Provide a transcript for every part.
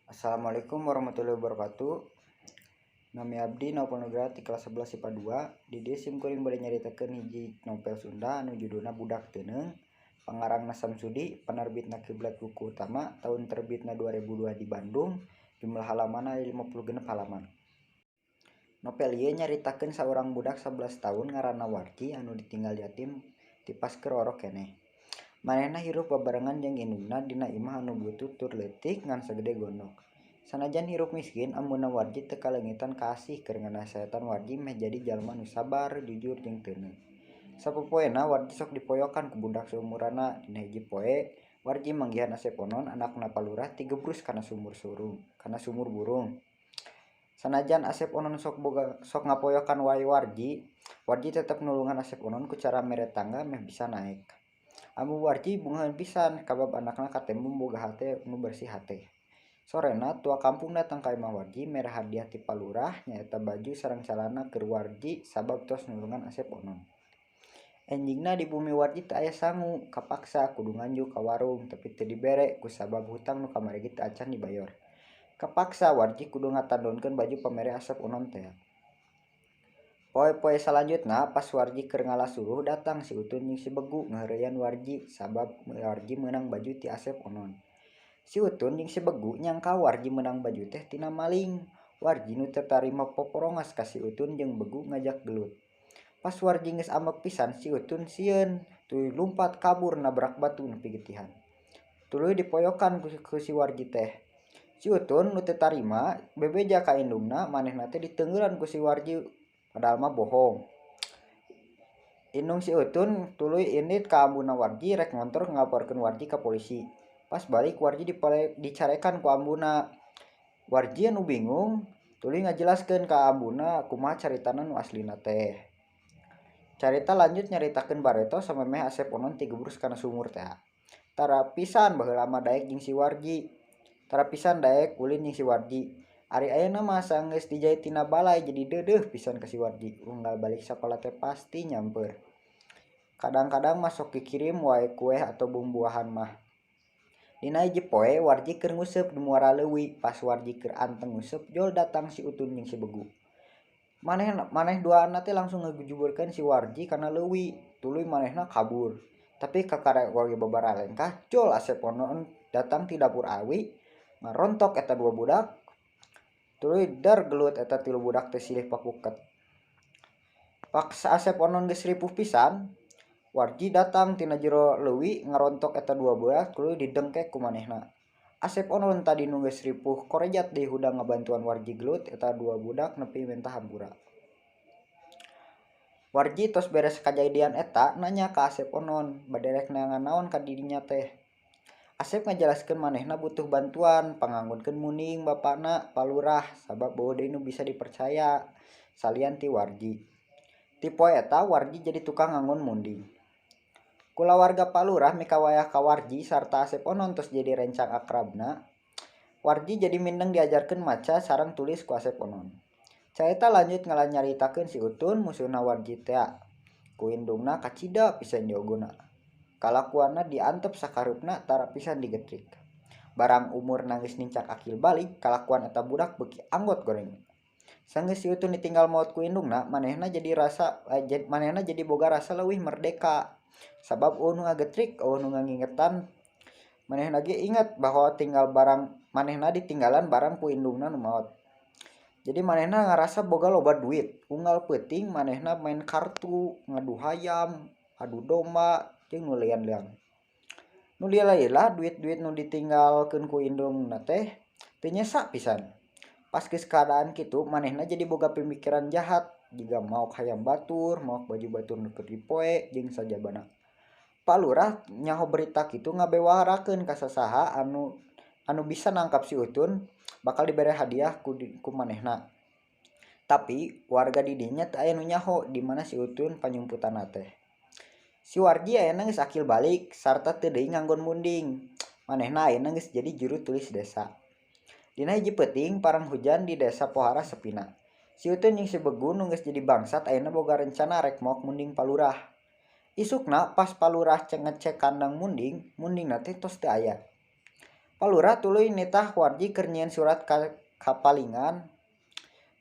Assalamualaikum warahmatullahi wabarakatuh. Nami abdi Naufal Nugra ti kelas 11 IPA 2. Di dieu sim kuring bade nyaritakeun hiji novel Sunda anu judulna Budak Teuneung. Pangarangna Samsudi, penerbitna Kiblat Buku Utama, tahun terbitna 2002 di Bandung. Jumlah halamanna 56 halaman. Novel ieu nyaritakeun saurang budak 11 tahun ngaranna Warji anu ditinggal yatim ti pas keur orok keneh. Manehna hirup bebarengan jeung indungna dina imah anu butut tur leutik ngan sagede gondok. Sanajan hirup miskin, amunna Warji teu kalengitan ka asih keur nganaseatan Warji meh jadi jalma nu sabar, jujur jeung teuneung. Sapopoena Warji sok dipoyokan ku budak seumuranna. Dina hiji poe, Warji manggihan Asep Onon, anakna Palurah, tigebrus kana sumur burung. Sanajan Asep Onon sok ngapoyokan wae Warji, Warji tetep nulungan Asep Onon ku cara mere tangga meh bisa naek. Amu Warji bungahan pisan kabab anakna katembung boga hate nu bersih hate. Sorena tua kampung datang ka imah Warji mere hadiah ti Palurah nyaeta baju sareng calana keur Warji sabab tos nulungan Asep Onon. Enjingna di bumi Warji teu aya sangu, kapaksa kudu nganjuk ka warung tapi teu dibere kusabab hutang nu kamaregi teu acan dibayar. Kapaksa Warji kudu ngatandonkeun baju pamere Asep Onon teh. Poe-poe salanjutna pas Warji keur ngalasuruh datang si Utun jeung si Begu ngaheureyan Warji sabab Warji meunang baju ti Asep Onon. Si Utun jeung si Begu nyangka Warji meunang baju teh tina maling. Warji nu teu tarima poporongas ka si Utun jeung Begu ngajak gelut. Pas Warji geus ambek pisan si Utun sieun, tuluy lumpat kabur nabrak batu nepi getihan. Tuluy dipoyokan ku si Warji teh. Si Utun nu teu tarima bebeja ka indungna manehna teh diteungeulan ku si Warji padahal mah bohong. Indung si Utun tuluy indit ka ambuna Warji rek ngontor ngalaporkeun Warji ka polisi. Pas balik Warji dicarekan ku ambuna. Warji anu bingung tuluy ngajelaskeun ka ambuna kumaha caritana nu aslina teh. Carita lanjut nyaritakeun bareto samemeh Asep Onon tigebrus kana sumur teh. Tara pisan baheula mah daek jeung si Warji. Tara pisan daek ulin jeung si Warji. Ari ayeuna mah saenggeus dijait tina balai jadi deudeuh pisan ka si Warji. Unggal balik sakola teh pasti nyamper. Kadang-kadang mah sok kikirim wae kueh atau bumbuahan mah. Dina hiji poe Warji keur nguseup di muara leuwi. Pas Warji keur anteng nguseup jol datang si Utun jeung si Begu. Maneh duana teh langsung ngajuburkeun si Warji kana leuwi. Tuluy manehna kabur. Tapi kakarek Warji babara lengkah jol Asep Onon datang ti dapur awi ngarontok eta dua budak. Tuluy dar gelut eta tilu budak teh silih papuket. Paksa Asep Onon geus ripuh pisan, Warji datang tina jero leuwi ngarontok eta dua budak tuluy didengkek ku manehna. Asep Onon tadi nu geus ripuh korejat deui hudang ngabantuan Warji gelut eta dua budak nepi mentah hampura. Warji tos beres kajadian eta nanya ka Asep Onon bade rek neangan naon ka dirinya teh. Asep ngajelaskeun manehna butuh bantuan panganggunkeun munding bapana Palurah sabab beuh deui nu bisa dipercaya salian ti Warji. Ti poe eta Warji jadi tukang nganggun munding. Kula warga Palurah mikawayah ka Warji sarta Asep Onon tos jadi rencang akrabna. Warji jadi mindeng diajarkeun maca sareng tulis ku Asep Onon. Carita lanjut ngalanyaritakeun si Utun musuhna Warji teh. Ku indungna kacida pisan diogona. Kalakuanna diantep sakareupna tara pisan digetrik. Barang umur nangis nincak akil balik, kalakuan eta budak beuki anggot goreng. Sanggeus si Utun ditinggal maot ku indungna, manehna jadi boga rasa leuwih merdeka. Sabab eueuh nu ngagetrik, eueuh nu ngangingetan. Manehna ge inget bahwa manehna ditinggalan barang ku indungna nu maot. Jadi manehna ngarasa boga loba duit. Unggal peuting manehna main kartu, ngadu hayam, adu domba, jeung nu lian-lian. Nu lila-lila duit-duit nu ditinggalkeun ku indungna teh teu nyesa pisan. Pas geus keadaan kitu manehna jadi boga pemikiran jahat jiga maok hayam batur, maok baju batur nu keur dipoe jeung sajabana. Pak Lurah nyaho berita kitu ngabewarakeun ka sasaha anu bisa nangkap si Utun bakal dibere hadiah ku manehna. Tapi warga di dinya teu aya nu nyaho di mana si Utun panyumputanna teh. Si Warji ayeuna geus akil balik sarta teu deui nganggon munding. Manehna ayeuna geus jadi juru tulis desa. Dina hiji peuting parang hujan di desa Pohara sepina. Si Utun jeung si Begu nu geus jadi bangsat ayeuna boga rencana rek maok munding Palurah. Isukna pas Palurah ngecek kandang mundingna teh tos teu aya. Palura tuluy nitah warji keur nyieun surat ka palingan.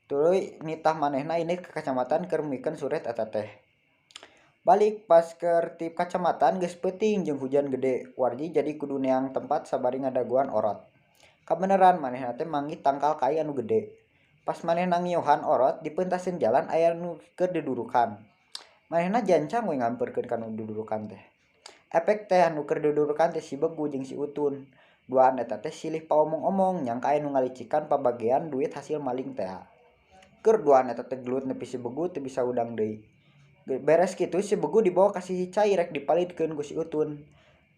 Tuluy nitah manehna ini ke kacamatan keur mikeun surat eta teh. Balik pas keur ti kacamatan geus peuting jeung hujan gede. Warji jadi kudu neang tempat sabari ngadaguan orot. Kabeneran manehna teh manggih tangkal kai anu gede. Pas manehna ngiohan orot di peuntaseun jalan aya nu keur dudurukan. Manehna jancang we ngampeurkeun ka nu dudurukan teh. Efek teh anu keur dudurukan teh si Begu jeung si Utun. Duaan eta teh silih paomong-omong nyangka aya nu ngalicikan pabagean duit hasil maling teh. Keur duaan eta teh gelut nepi si Begu teu bisa udang deui. Beres kitu si Begu dibawa ka si Cai rek dipalitkeun ku si Utun.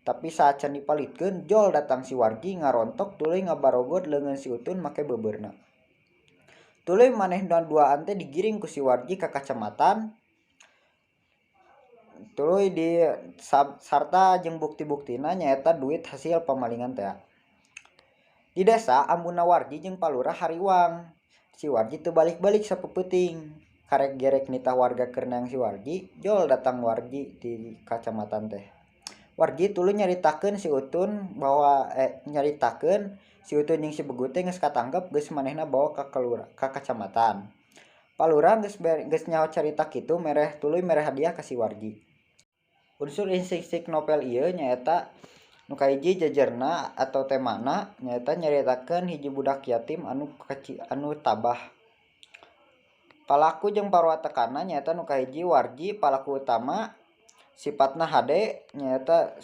Tapi saat can dipalitkeun jol datang si Warji ngarontok tuluy ngabarogod leungeun si Utun make beubeurna. Tuluy manehna duaan teh digiring ku si Warji ka kacamatan. Tuluy di sarta jeung bukti-buktina nyaeta duit hasil pamalingan teh. Di desa ambuna Warji jeung Palura hariwang. Si Warji teu balik-balik sapeuting. Karek gerek nitah warga keur neang si Warji, jol datang Warji di kacamatan teh. Warji tuluy nyaritakeun si Utun bahwa nyaritakeun si Utun jeung si Begu teh geus katangkep geus manehna bawa ka kacamatan. Palura geus nyaho carita kitu tuluy mere hadiah ka si Warji. Unsur insik-insik novel ieu nyaeta nu kahiji jejerna atau temana nyaeta nyaritakeun hiji budak yatim anu tabah. Palaku jeung parwatekanna nyaeta nu kahiji Warji palaku utama sifatna hade nyaeta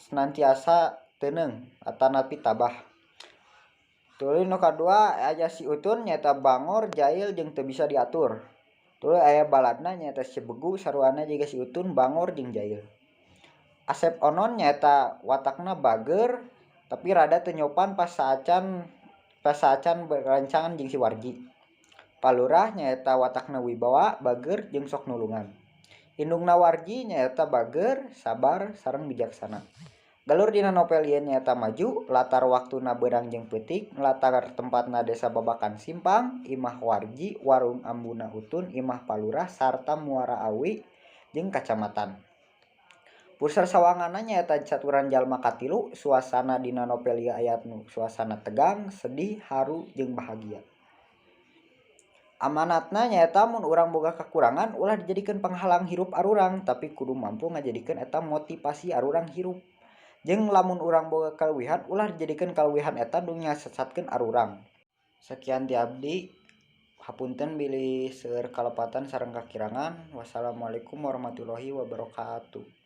senantiasa teuneung atanapi tabah. Tuluy nu kadua aya si Utun nyaeta bangor, jail jeung teu bisa diatur. Tuluy aya baladna nyaeta si Begu saruana jiga si Utun bangor jeung jail. Asep Onon nyaeta watakna bager tapi rada teu nyopan pas saacan berancangan jeung si Warji. Palura nyaeta watakna wibawa, bager jeung sok nulungan. Indungna Warji nyaeta bager, sabar sareng bijaksana. Galur dina novel ieu nyaeta maju, latar waktuna beurang jeung peutik, latar tempatna desa Babakan Simpang, imah Warji, warung ambuna Utun, imah Palura sarta Muara Awi jeung kacamatan. Puseur sawanganna nyaeta caturan jalma katilu, suasana dina novel ieu aya nu suasana tegang, sedih, haru jeung bahagia. Amanatna nyaeta mun urang boga kakurangan ulah dijadikeun panghalang hirup arurang tapi kudu mampu ngajadikeun eta motivasi arurang hirup. Jeung lamun urang boga kaluwihan ulah dijadikeun kaluwihan eta nu nyasatkeun arurang. Sakian ti abdi. Hapunten bilih seueur kalepatan sareng kakirangan. Wassalamualaikum warahmatullahi wabarakatuh.